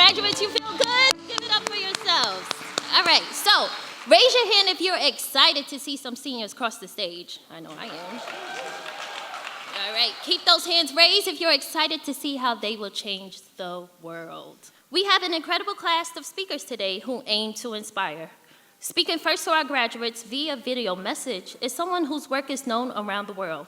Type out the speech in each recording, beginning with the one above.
Graduates, you feel good? Give it up for yourselves. All right, so raise your hand if you're excited to see some seniors cross the stage. I know I am. All right, keep those hands raised if you're excited to see how they will change the world. We have an incredible class of speakers today who aim to inspire. Speaking first to our graduates via video message is someone whose work is known around the world.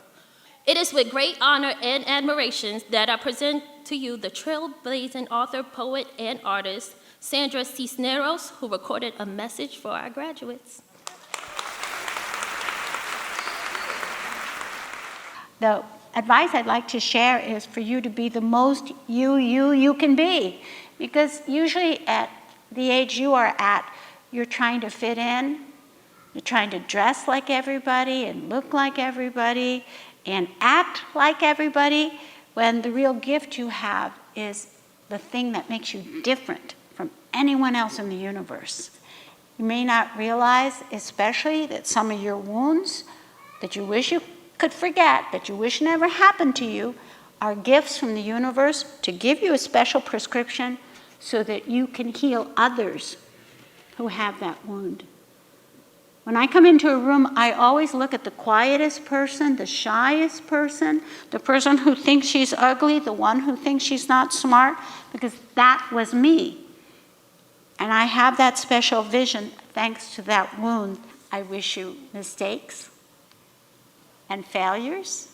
It is with great honor and admiration that I present to you the trailblazing author, poet, and artist, Sandra Cisneros, who recorded a message for our graduates. The advice I'd like to share is for you to be the most you can be. Because usually at the age you are at, you're trying to fit in, you're trying to dress like everybody and look like everybody and act like everybody, when the real gift you have is the thing that makes you different from anyone else in the universe. You may not realize, especially, that some of your wounds that you wish you could forget, that you wish never happened to you, are gifts from the universe to give you a special prescription so that you can heal others who have that wound. When I come into a room, I always look at the quietest person, the shyest person, the person who thinks she's ugly, the one who thinks she's not smart, because that was me. And I have that special vision thanks to that wound. I wish you mistakes and failures,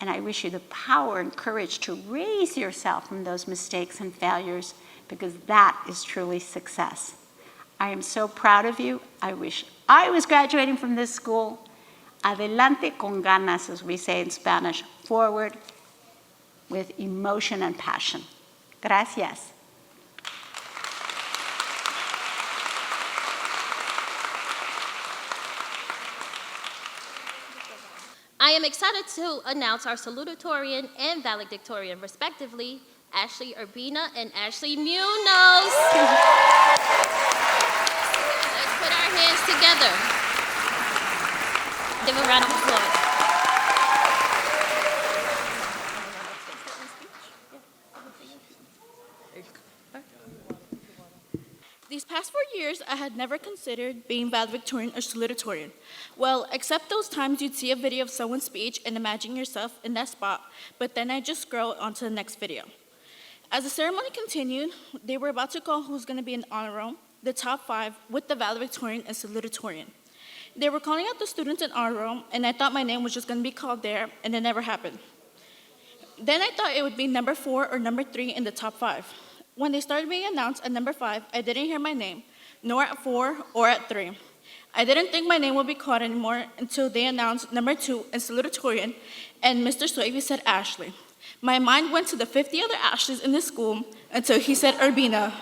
and I wish you the power and courage to raise yourself from those mistakes and failures, because that is truly success. I am so proud of you. I wish I was graduating from this school. Adelante con ganas, as we say in Spanish. Forward with emotion and passion. Gracias. I am excited to announce our salutatorian and valedictorian, respectively, Ashley Urbina and Ashley Munoz. Let's put our hands together. Give a round of applause. These past 4 years, I had never considered being valedictorian or salutatorian. Well, except those times you'd see a video of someone's speech and imagine yourself in that spot, but then I'd just scroll on to the next video. As the ceremony continued, they were about to call who's going to be in the honor roll, the top 5, with the valedictorian and salutatorian. They were calling out the students in honor roll, and I thought my name was just going to be called there, and it never happened. Then I thought it would be number 4 or number 3 in the top 5. When they started being announced at number 5, I didn't hear my name, nor at 4 or at 3. I didn't think my name would be called anymore until they announced number 2 and salutatorian, and Mr. Suave said Ashley. My mind went to the 50 other Ashleys in this school until he said Urbina.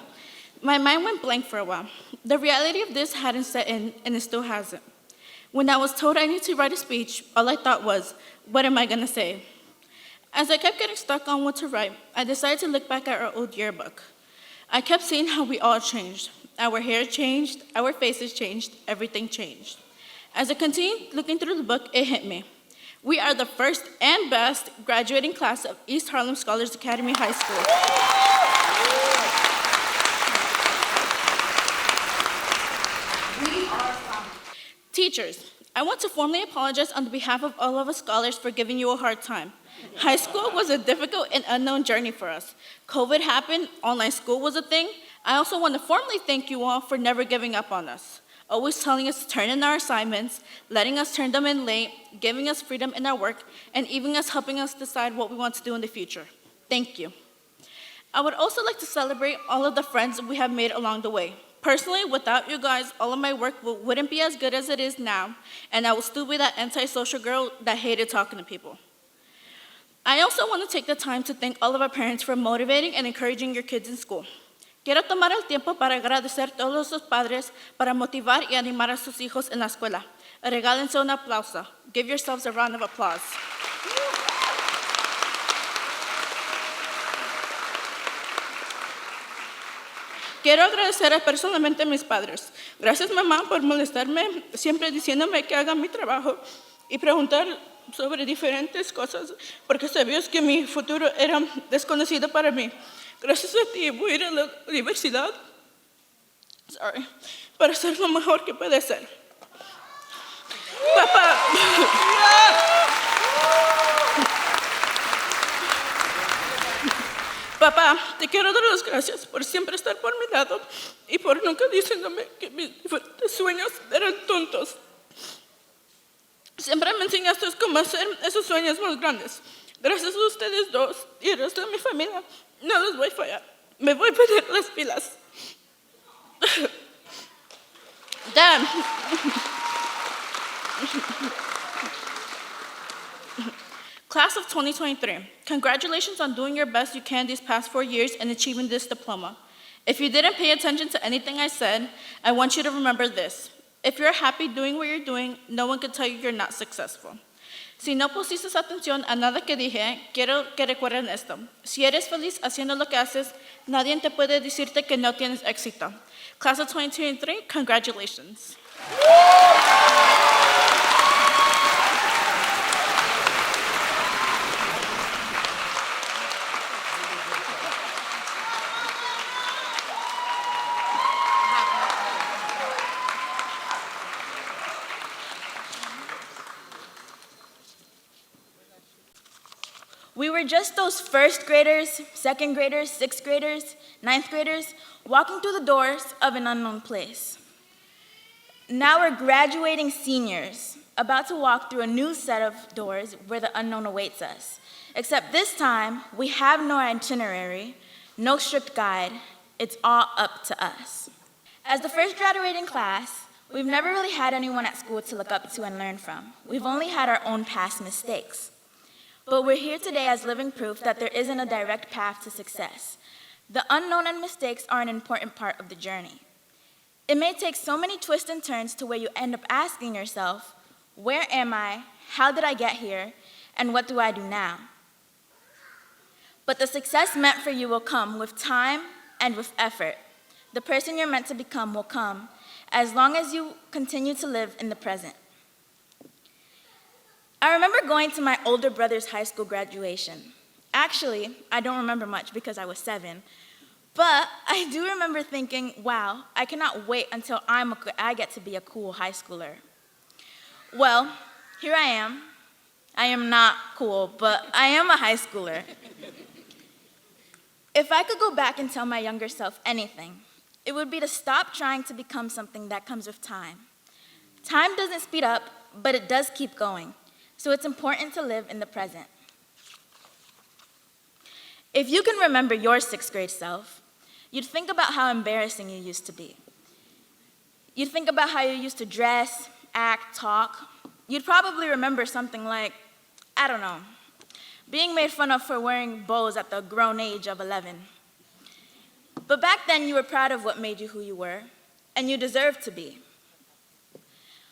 My mind went blank for a while. The reality of this hadn't set in, and it still hasn't. When I was told I need to write a speech, all I thought was, what am I going to say? As I kept getting stuck on what to write, I decided to look back at our old yearbook. I kept seeing how we all changed. Our hair changed, our faces changed, everything changed. As I continued looking through the book, it hit me. We are the first and best graduating class of East Harlem Scholars Academy High School. Teachers, I want to formally apologize on behalf of all of us scholars for giving you a hard time. High school was a difficult and unknown journey for us. COVID happened, online school was a thing. I also want to formally thank you all for never giving up on us, always telling us to turn in our assignments, letting us turn them in late, giving us freedom in our work, and even helping us decide what we want to do in the future. Thank you. I would also like to celebrate all of the friends we have made along the way. Personally, without you guys, all of my work wouldn't be as good as it is now, and I would still be that antisocial girl that hated talking to people. I also want to take the time to thank all of our parents for motivating and encouraging your kids in school. Quiero tomar el tiempo para agradecer a todos los padres para motivar y animar a sus hijos en la escuela. Regálense un aplauso. Give yourselves a round of applause. Quiero agradecer personalmente a mis padres. Gracias, mamá, por molestarme, siempre diciéndome que haga mi trabajo y preguntar sobre diferentes cosas, porque sabías que mi futuro era desconocido para mí. Gracias a ti voy a ir a la universidad, para ser lo mejor que puede ser. Papá, papá, te quiero dar las gracias por siempre estar por mi lado y por nunca diciéndome que mis diferentes sueños eran tontos. Siempre me enseñaste cómo hacer esos sueños más grandes. Gracias a ustedes dos y el resto de mi familia, no les voy a fallar. Me voy a poner las pilas. Dad. Class of 2023, congratulations on doing your best you can these past 4 years and achieving this diploma. If you didn't pay attention to anything I said, I want you to remember this. If you're happy doing what you're doing, no one can tell you you're not successful. Si no pusiste atención a nada que dije, quiero que recuerden esto. Si eres feliz haciendo lo que haces, nadie te puede decirte que no tienes éxito. Class of 2023, congratulations. We were just those first graders, second graders, sixth graders, ninth graders, walking through the doors of an unknown place. Now we're graduating seniors, about to walk through a new set of doors where the unknown awaits us. Except this time, we have no itinerary, no strict guide. It's all up to us. As the first graduating class, we've never really had anyone at school to look up to and learn from. We've only had our own past mistakes. But we're here today as living proof that there isn't a direct path to success. The unknown and mistakes are an important part of the journey. It may take so many twists and turns to where you end up asking yourself, where am I? How did I get here? And what do I do now? But the success meant for you will come with time and with effort. The person you're meant to become will come as long as you continue to live in the present. I remember going to my older brother's high school graduation. Actually, I don't remember much because I was 7, but I do remember thinking, wow, I cannot wait until I get to be a cool high schooler. Well, here I am. I am not cool, but I am a high schooler. If I could go back and tell my younger self anything, it would be to stop trying to become something that comes with time. Time doesn't speed up, but it does keep going. So it's important to live in the present. If you can remember your 6th grade self, you'd think about how embarrassing you used to be. You'd think about how you used to dress, act, talk. You'd probably remember something like, I don't know, being made fun of for wearing bows at the grown age of 11. But back then, you were proud of what made you who you were, and you deserved to be.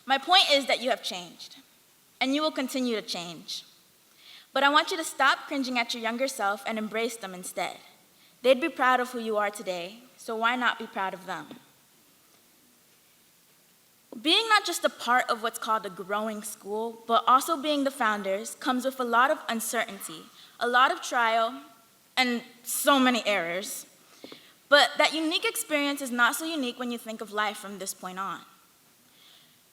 My point is that you have changed, and you will continue to change. But I want you to stop cringing at your younger self and embrace them instead. They'd be proud of who you are today, so why not be proud of them? Being not just a part of what's called a growing school, but also being the founders comes with a lot of uncertainty, a lot of trial, and so many errors. But that unique experience is not so unique when you think of life from this point on.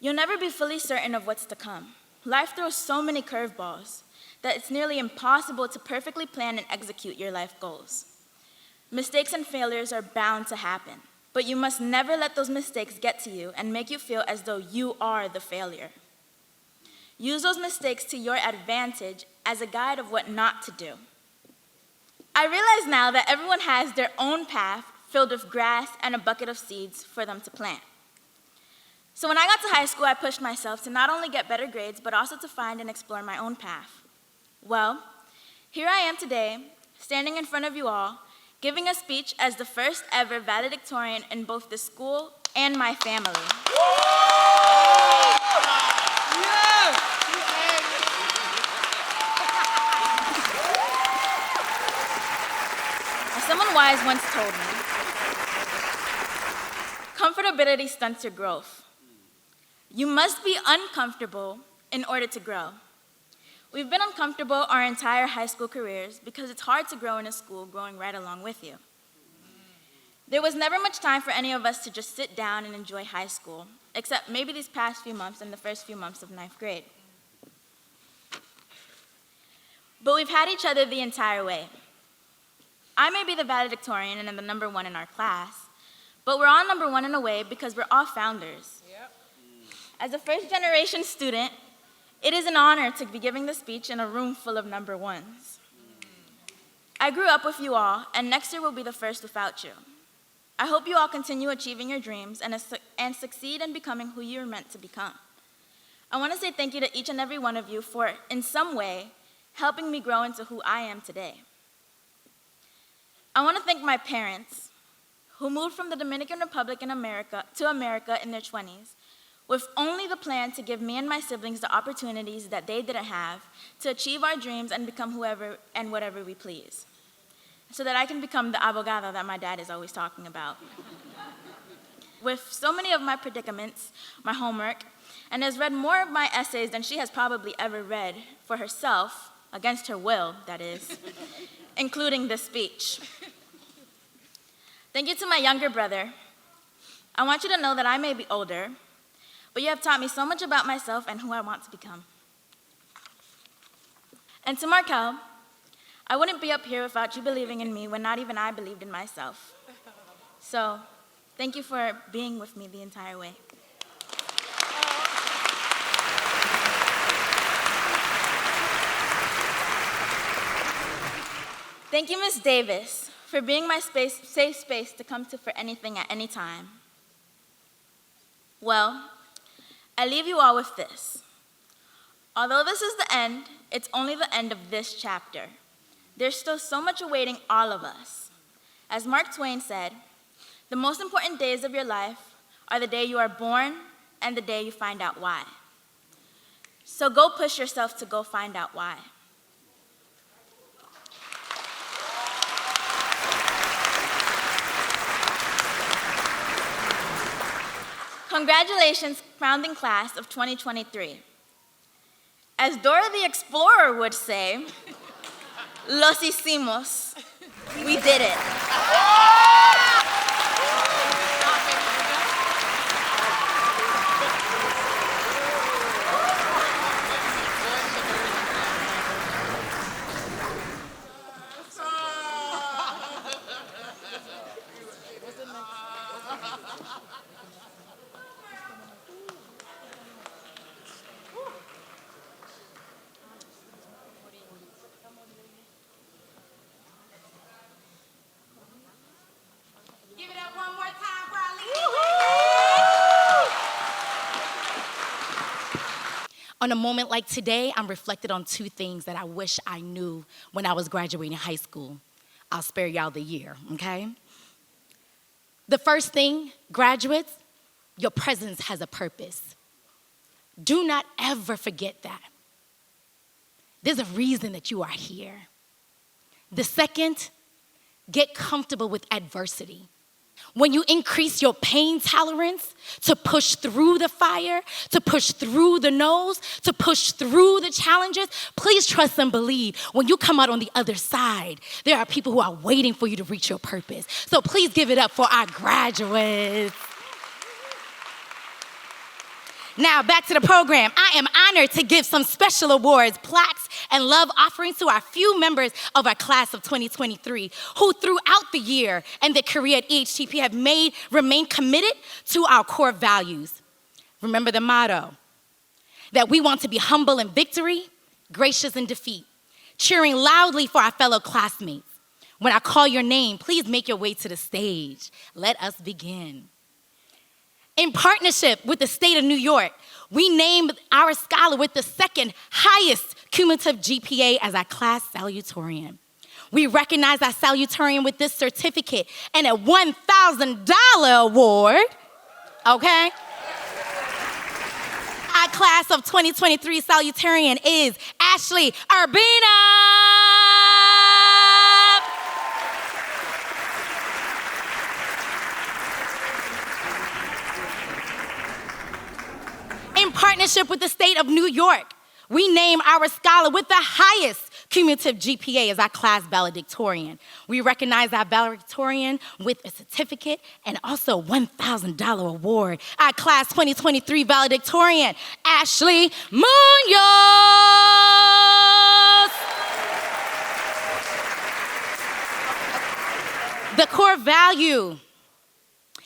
You'll never be fully certain of what's to come. Life throws so many curveballs that it's nearly impossible to perfectly plan and execute your life goals. Mistakes and failures are bound to happen, but you must never let those mistakes get to you and make you feel as though you are the failure. Use those mistakes to your advantage as a guide of what not to do. I realize now that everyone has their own path filled with grass and a bucket of seeds for them to plant. So when I got to high school, I pushed myself to not only get better grades, but also to find and explore my own path. Well, here I am today, standing in front of you all, giving a speech as the first ever valedictorian in both the school and my family. As someone wise once told me, comfortability stunts your growth. You must be uncomfortable in order to grow. We've been uncomfortable our entire high school careers because it's hard to grow in a school growing right along with you. There was never much time for any of us to just sit down and enjoy high school, except maybe these past few months and the first few months of ninth grade. But we've had each other the entire way. I may be the valedictorian and I'm the number one in our class, but we're all number one in a way because we're all founders. Yep. As a first-generation student, it is an honor to be giving the speech in a room full of number ones. I grew up with you all, and next year will be the first without you. I hope you all continue achieving your dreams and succeed in becoming who you're meant to become. I want to say thank you to each and every one of you for, in some way, helping me grow into who I am today. I want to thank my parents, who moved from the Dominican Republic to America in their 20s, with only the plan to give me and my siblings the opportunities that they didn't have to achieve our dreams and become whoever and whatever we please, so that I can become the abogado that my dad is always talking about. With so many of my predicaments, my homework, and has read more of my essays than she has probably ever read for herself, against her will, that is, including this speech. Thank you to my younger brother. I want you to know that I may be older, but you have taught me so much about myself and who I want to become. And to Markel, I wouldn't be up here without you believing in me when not even I believed in myself. So, thank you for being with me the entire way. Thank you, Ms. Davis, for being my safe space to come to for anything at any time. Well, I leave you all with this. Although this is the end, it's only the end of this chapter. There's still so much awaiting all of us. As Mark Twain said, the most important days of your life are the day you are born and the day you find out why. So go push yourself to go find out why. Congratulations, founding class of 2023. As Dora the Explorer would say, los hicimos. We did it. On a moment like today, I'm reflected on two things that I wish I knew when I was graduating high school. I'll spare y'all the year, okay? The first thing, graduates, your presence has a purpose. Do not ever forget that. There's a reason that you are here. The second, get comfortable with adversity. When you increase your pain tolerance to push through the fire, to push through the no's, to push through the challenges, please trust and believe when you come out on the other side, there are people who are waiting for you to reach your purpose. So please give it up for our graduates. Now, back to the program. I am honored to give some special awards, plaques, and love offerings to our few members of our class of 2023 who throughout the year and their career at EHTP have remain committed to our core values. Remember the motto, that we want to be humble in victory, gracious in defeat, cheering loudly for our fellow classmates. When I call your name, please make your way to the stage. Let us begin. In partnership with the state of New York, we named our scholar with the second highest cumulative GPA as our class salutatorian. We recognize our salutatorian with this certificate and a $1,000 award, okay? Our class of 2023 salutatorian is Ashley Urbina. In partnership with the state of New York, we name our scholar with the highest Cumulative GPA is our class valedictorian. We recognize our valedictorian with a certificate and also $1,000 award. Our class 2023 valedictorian, Ashley Munoz. The core value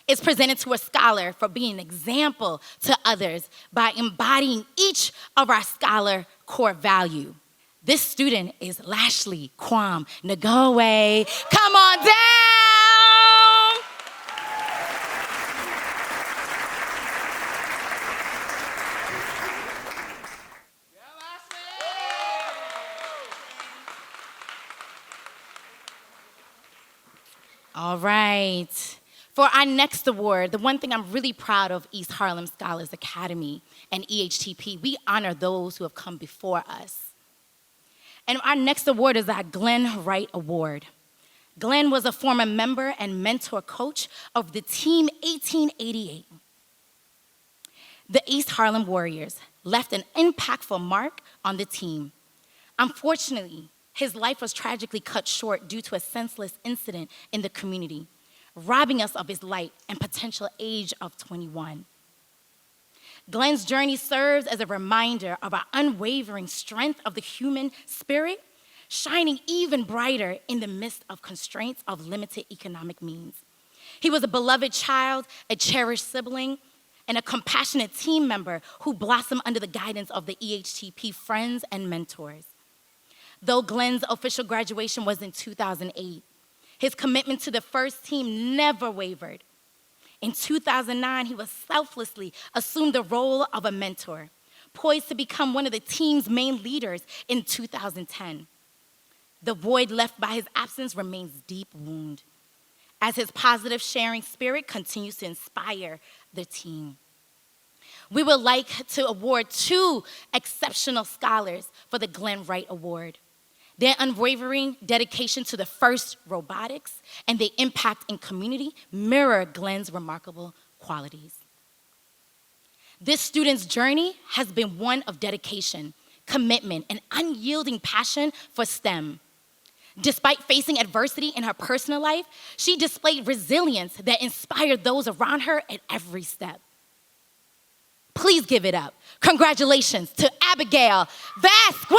is presented to a scholar for being an example to others by embodying each of our scholar core value. This student is Lashley Kwam Nagoe. Come on down. All right. For our next award, the one thing I'm really proud of East Harlem Scholars Academy and EHTP, we honor those who have come before us. And our next award is our Glenn Wright Award. Glenn was a former member and mentor coach of the Team 1888. The East Harlem Warriors left an impactful mark on the team. Unfortunately, his life was tragically cut short due to a senseless incident in the community, robbing us of his light and potential age of 21. Glenn's journey serves as a reminder of our unwavering strength of the human spirit, shining even brighter in the midst of constraints of limited economic means. He was a beloved child, a cherished sibling, and a compassionate team member who blossomed under the guidance of the EHTP friends and mentors. Though Glenn's official graduation was in 2008, his commitment to the first team never wavered. In 2009, he was selflessly assumed the role of a mentor, poised to become one of the team's main leaders in 2010. The void left by his absence remains a deep wound, as his positive sharing spirit continues to inspire the team. We would like to award 2 exceptional scholars for the Glenn Wright Award. Their unwavering dedication to the FIRST robotics and their impact in community mirror Glenn's remarkable qualities. This student's journey has been one of dedication, commitment, and unyielding passion for STEM. Despite facing adversity in her personal life, she displayed resilience that inspired those around her at every step. Please give it up. Congratulations to Abigail Vasquez!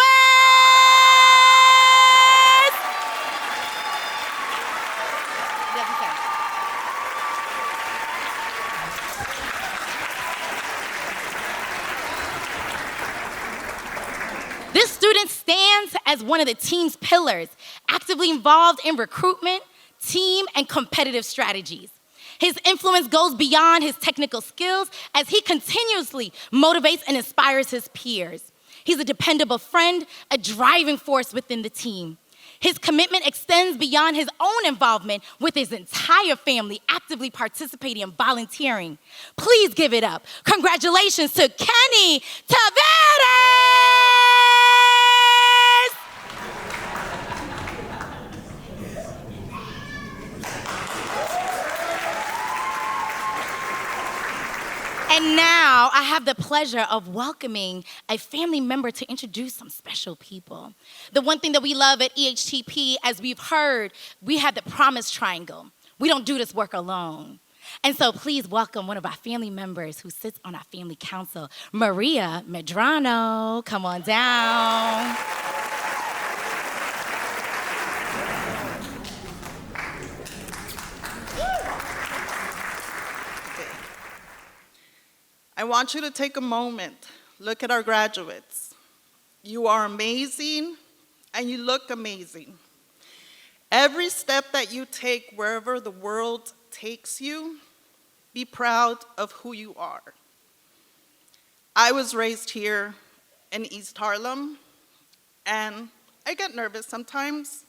This student stands as one of the team's pillars, actively involved in recruitment, team, and competitive strategies. His influence goes beyond his technical skills as he continuously motivates and inspires his peers. He's a dependable friend, a driving force within the team. His commitment extends beyond his own involvement with his entire family actively participating and volunteering. Please give it up. Congratulations to Kenny Taveras! And now I have the pleasure of welcoming a family member to introduce some special people. The one thing that we love at EHTP, as we've heard, we have the Promise Triangle. We don't do this work alone. And so please welcome one of our family members who sits on our family council, Maria Medrano. Come on down. I want you to take a moment, look at our graduates. You are amazing, and you look amazing. Every step that you take wherever the world takes you, be proud of who you are. I was raised here in East Harlem, and I get nervous sometimes,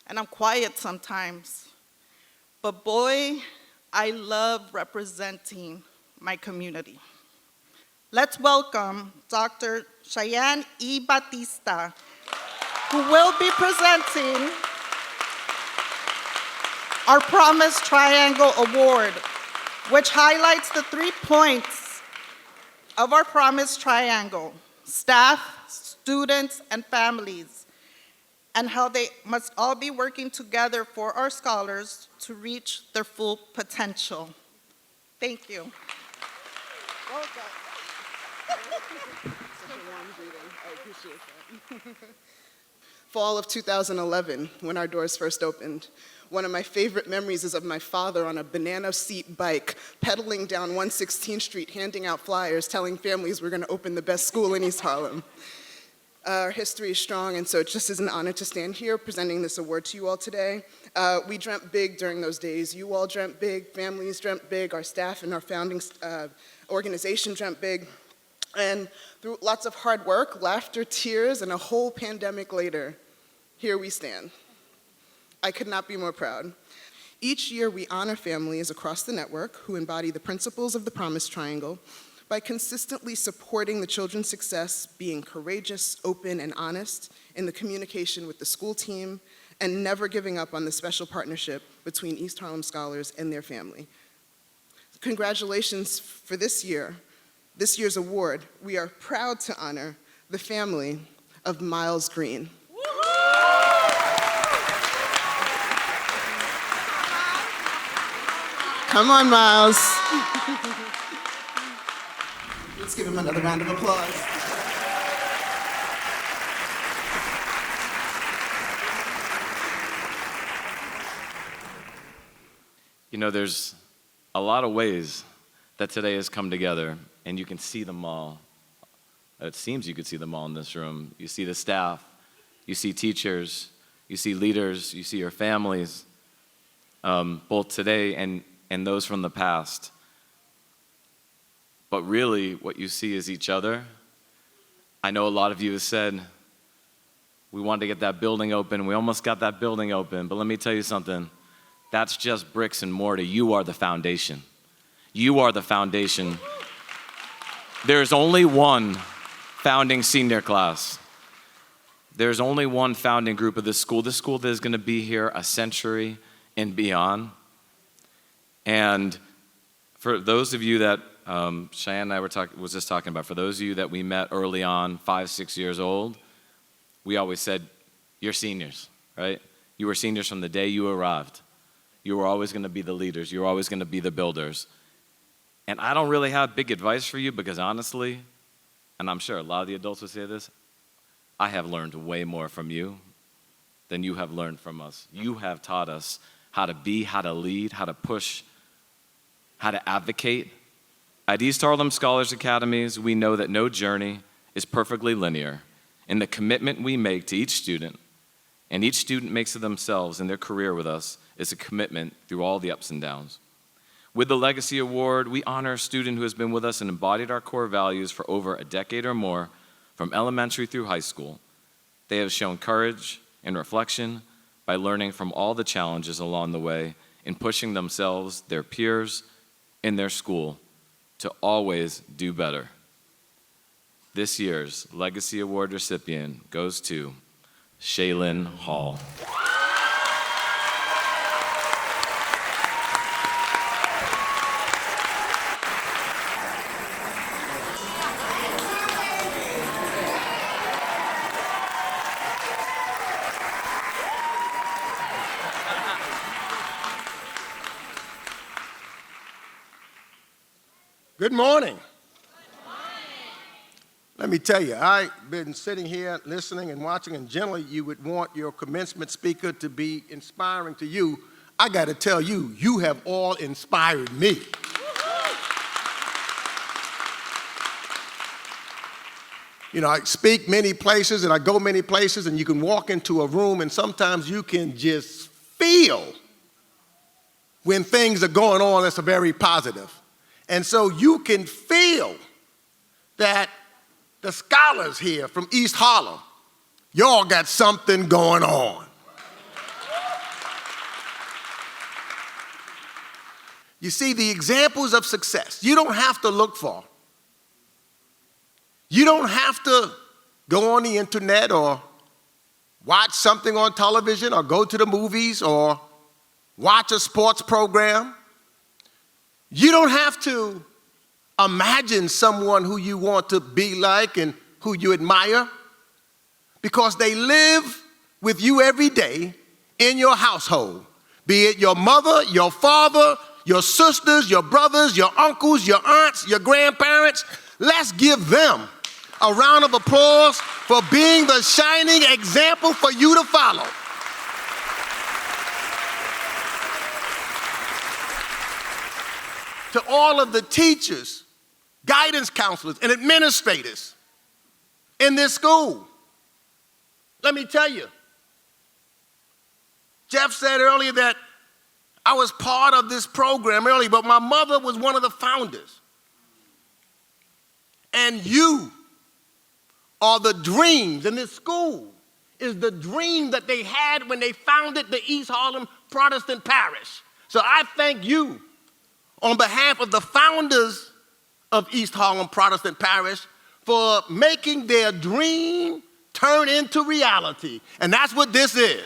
and I'm quiet sometimes. But boy, I love representing my community. Let's welcome Dr. Cheyenne E. Batista, who will be presenting our Promise Triangle Award, which highlights the 3 points of our Promise Triangle: staff, students, and families. and how they must all be working together for our scholars to reach their full potential. Thank you. Well done. Fall of 2011, when our doors first opened. One of my favorite memories is of my father on a banana seat bike, pedaling down 116th Street, handing out flyers, telling families we're gonna open the best school in East Harlem. Our history is strong, and so it just is an honor to stand here presenting this award to you all today. We dreamt big during those days. You all dreamt big, families dreamt big, our staff and our founding organization dreamt big. And through lots of hard work, laughter, tears, and a whole pandemic later, here we stand. I could not be more proud. Each year, we honor families across the network who embody the principles of the Promise Triangle by consistently supporting the children's success, being courageous, open, and honest in the communication with the school team, and never giving up on the special partnership between East Harlem scholars and their family. Congratulations for this year's award. We are proud to honor the family of Miles Green. Come on, Miles. Let's give him another round of applause. You know, there's a lot of ways that today has come together, and you can see them all. It seems you could see them all in this room. You see the staff, you see teachers, you see leaders, you see your families, both today and those from the past. But really, what you see is each other. I know a lot of you have said, we wanted to get that building open. We almost got that building open. But let me tell you something. That's just bricks and mortar. You are the foundation. You are the foundation. There's only one founding senior class. There's only one founding group of this school that is going to be here a century and beyond. And for those of you that Cheyenne and I was just talking about, for those of you that we met early on, 5, 6 years old, we always said, you're seniors, right? You were seniors from the day you arrived. You were always going to be the leaders. You were always going to be the builders. And I don't really have big advice for you because honestly, and I'm sure a lot of the adults would say this, I have learned way more from you than you have learned from us. You have taught us how to be, how to lead, how to push, how to advocate. At East Harlem Scholars Academies, we know that no journey is perfectly linear, and the commitment we make to each student, and each student makes to themselves in their career with us, is a commitment through all the ups and downs. With the Legacy Award, we honor a student who has been with us and embodied our core values for over a decade or more, from elementary through high school. They have shown courage and reflection by learning from all the challenges along the way and pushing themselves, their peers, and their school to always do better. This year's Legacy Award recipient goes to Shaylin Hall. Good morning. Let me tell you, I've been sitting here listening and watching, and generally you would want your commencement speaker to be inspiring to you. I got to tell you, you have all inspired me. You know, I speak many places and I go many places, and you can walk into a room and sometimes you can just feel when things are going on that's very positive. And so you can feel that the scholars here from East Harlem, y'all got something going on. You see, the examples of success, you don't have to look for. You don't have to go on the internet or watch something on television or go to the movies or watch a sports program. You don't have to imagine someone who you want to be like and who you admire, because they live with you every day in your household, be it your mother, your father, your sisters, your brothers, your uncles, your aunts, your grandparents. Let's give them a round of applause for being the shining example for you to follow. To all of the teachers, guidance counselors, and administrators in this school, let me tell you, Jeff said earlier that I was part of this program earlier, but my mother was one of the founders. And you are the dreams, and this school is the dream that they had when they founded the East Harlem Protestant Parish. So I thank you on behalf of the founders of East Harlem Protestant Parish for making their dream turn into reality. And that's what this is.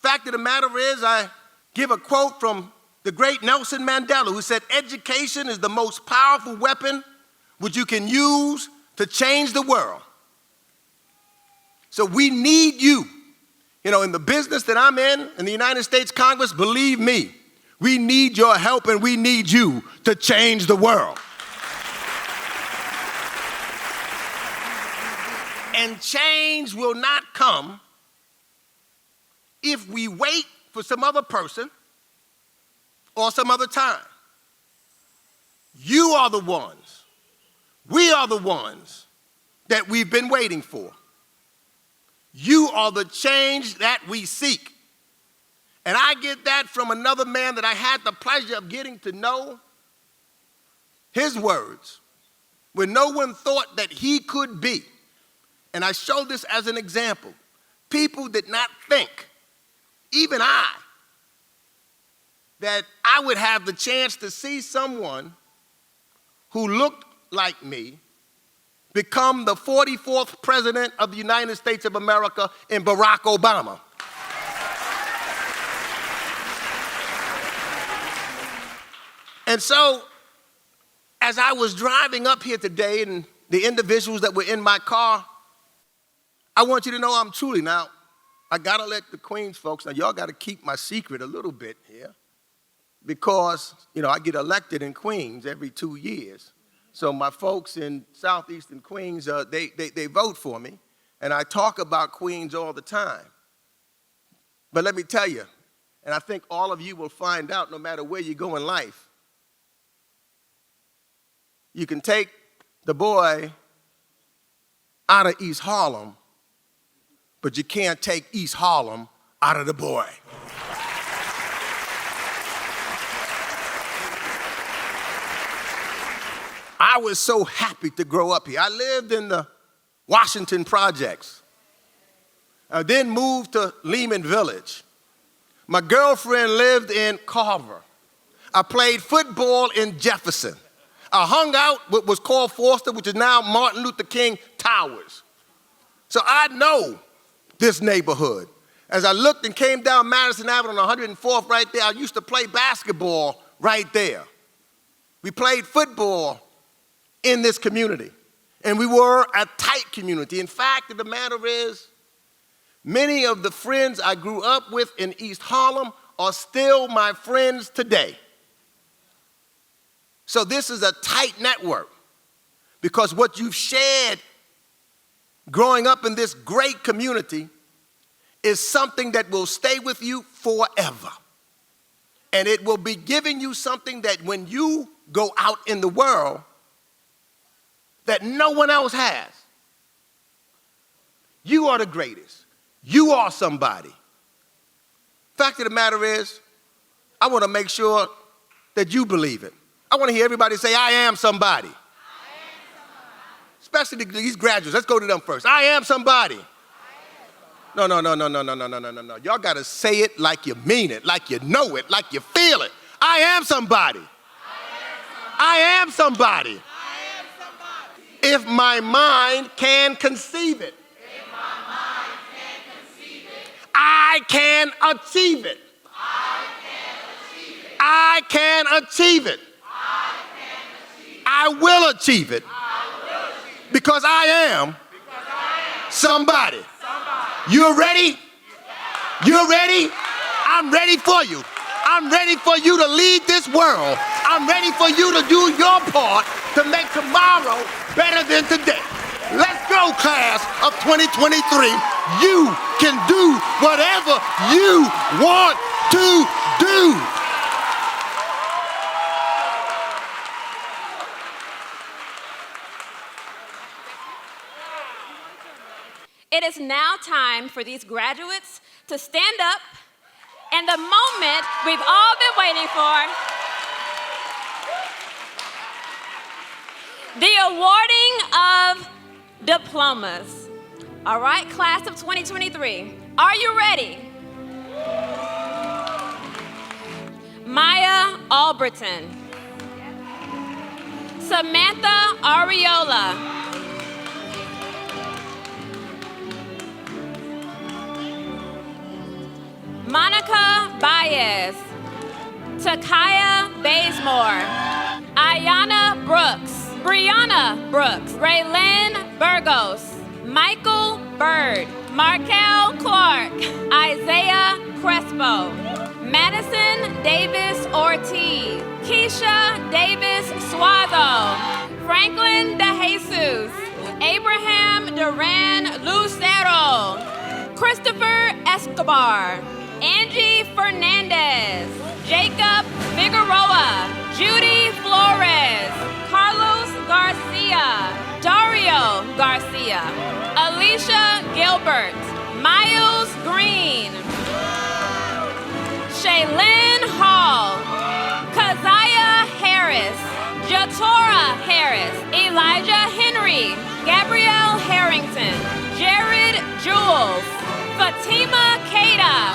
Fact of the matter is, I give a quote from the great Nelson Mandela, who said, "Education is the most powerful weapon which you can use to change the world." So we need you. You know, in the business that I'm in the United States Congress, believe me, we need your help and we need you to change the world. And change will not come if we wait for some other person or some other time. You are the ones, we are the ones that we've been waiting for. You are the change that we seek. And I get that from another man that I had the pleasure of getting to know. His words, when no one thought that he could be. And I show this as an example. People did not think, even I, that I would have the chance to see someone who looked like me become the 44th president of the United States of America in Barack Obama. And so, as I was driving up here today and the individuals that were in my car, I want you to know I'm truly, now, I gotta let the Queens folks, now y'all gotta keep my secret a little bit here, because, you know, I get elected in Queens every 2 years. So my folks in southeastern Queens, they vote for me, and I talk about Queens all the time. But let me tell you, and I think all of you will find out no matter where you go in life, you can take the boy out of East Harlem, but you can't take East Harlem out of the boy. I was so happy to grow up here. I lived in the Washington Projects. I then moved to Lehman Village. My girlfriend lived in Carver. I played football in Jefferson. I hung out what was called Foster, which is now Martin Luther King Towers. So I know this neighborhood. As I looked and came down Madison Avenue on 104th right there, I used to play basketball right there. We played football in this community, and we were a tight community. In fact, the matter is, many of the friends I grew up with in East Harlem are still my friends today. So this is a tight network, because what you've shared growing up in this great community is something that will stay with you forever. And it will be giving you something that when you go out in the world, that no one else has. You are the greatest. You are somebody. Fact of the matter is, I want to make sure that you believe it. I want to hear everybody say, I am somebody. I am somebody. Especially these graduates. Let's go to them first. I am somebody. No. Y'all got to say it like you mean it, like you know it, like you feel it. I am somebody. I am somebody. If my mind can conceive it, I can achieve it. I can achieve it. I will achieve it because I am somebody. You ready? You ready? I'm ready for you. I'm ready for you to lead this world. I'm ready for you to do your part to make tomorrow better than today. Let's go, class of 2023. You can do whatever you want to do. It is now time for these graduates to stand up, and the moment we've all been waiting for, the awarding of diplomas. All right, class of 2023, are you ready? Maya Alberton, Samantha Ariola, Monica Baez, Takaya Bazemore, Ayana Brooks, Brianna Brooks, Raylyn Burgos, Michael Bird, Markel Clark, Isaiah Crespo, Madison Davis Ortiz, Keisha Davis Suazo, Franklin DeJesus, Abraham Duran Lucero, Christopher Escobar, Angie Fernandez, Jacob Figueroa, Judy Flores, Carlos Garcia, Dario Garcia, Alicia Gilbert, Miles Green, Shaylin Hall, Keziah Harris, Jatora Harris, Elijah Henry, Gabrielle Harrington, Jared Jules, Fatima Keita,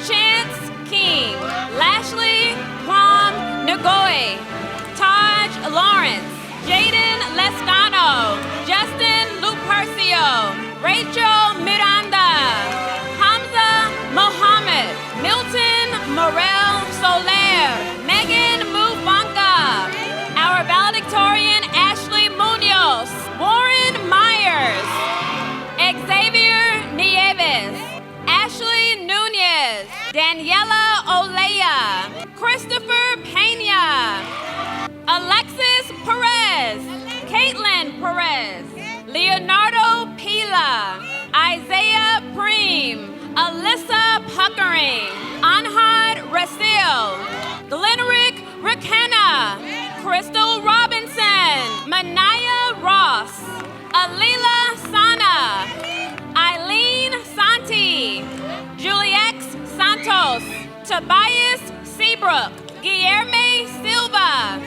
Chance King, Lashley Plum Ngoe, Taj Lawrence, Jaden Lescano, Justin Lupercio, Rachel Miranda, Hamza Mohammed, Milton Morel Soler, Megan Mufanka, our valedictorian Ashley Munoz, Warren Myers, Xavier Nieves, Ashley Nunez, Daniela Olea, Christopher Pena, Alexis Perez, Caitlin Perez, Leonardo Pila, Isaiah Preem, Alyssa Puckering, Anhad Rasil, Glenrick Rakenna, Crystal Robinson, Manaya Ross, Alila Sana, Eileen Santi, Juliex Santos, Tobias Seabrook, Guilherme Silva,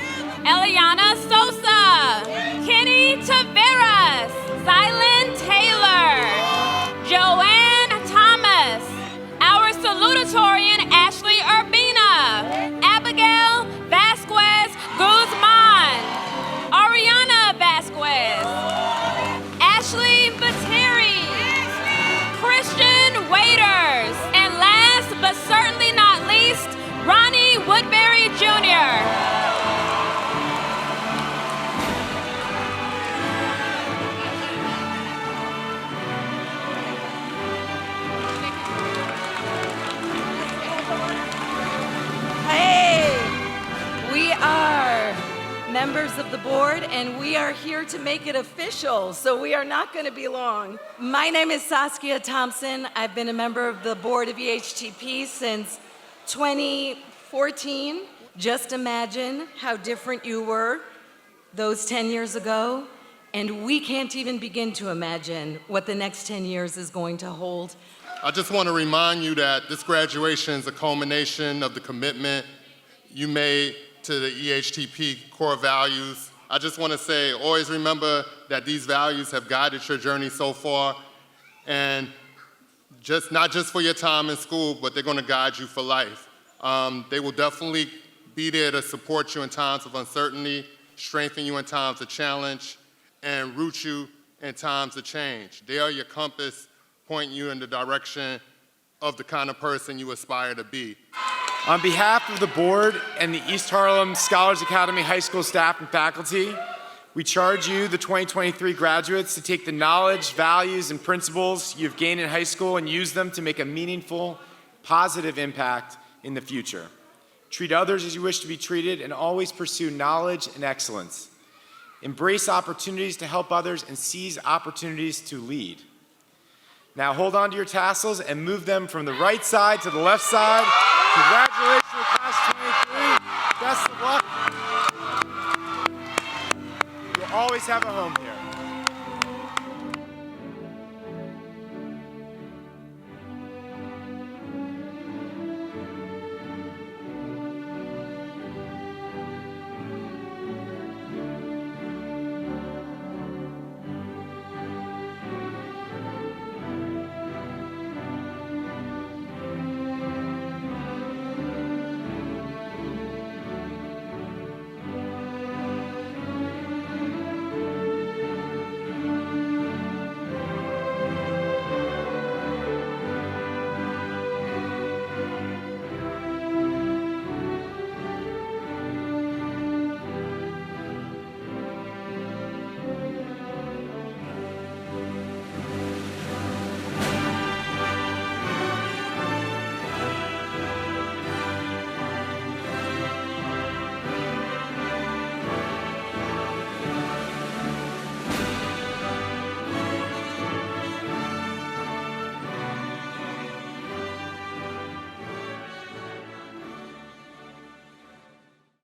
Eliana Sosa, Kenny Taveras, Zylan Taylor, Joanne Thomas, our salutatorian Ashley Urbina, Abigail Vasquez Guzman, Ariana Vasquez, Ashley Bateri, Christian Waiters, and last but certainly not least, Ronnie Woodbury Jr. We are members of the board, and we are here to make it official, so we are not going to be long. My name is Saskia Thompson. I've been a member of the board of EHTP since 2014. Just imagine how different you were those 10 years ago, and we can't even begin to imagine what the next 10 years is going to hold. I just want to remind you that this graduation is a culmination of the commitment you made to the EHTP core values. I just want to say, always remember that these values have guided your journey so far, and not just for your time in school, but they're going to guide you for life. They will definitely be there to support you in times of uncertainty, strengthen you in times of challenge, and root you in times of change. They are your compass, pointing you in the direction of the kind of person you aspire to be. On behalf of the board and the East Harlem Scholars Academy High School staff and faculty, We charge you, the 2023 graduates, to take the knowledge, values, and principles you've gained in high school and use them to make a meaningful, positive impact in the future. Treat others as you wish to be treated and always pursue knowledge and excellence. Embrace opportunities to help others and seize opportunities to lead. Now hold on to your tassels and move them from the right side to the left side. Congratulations to class 23. Best of luck. You'll always have a home here.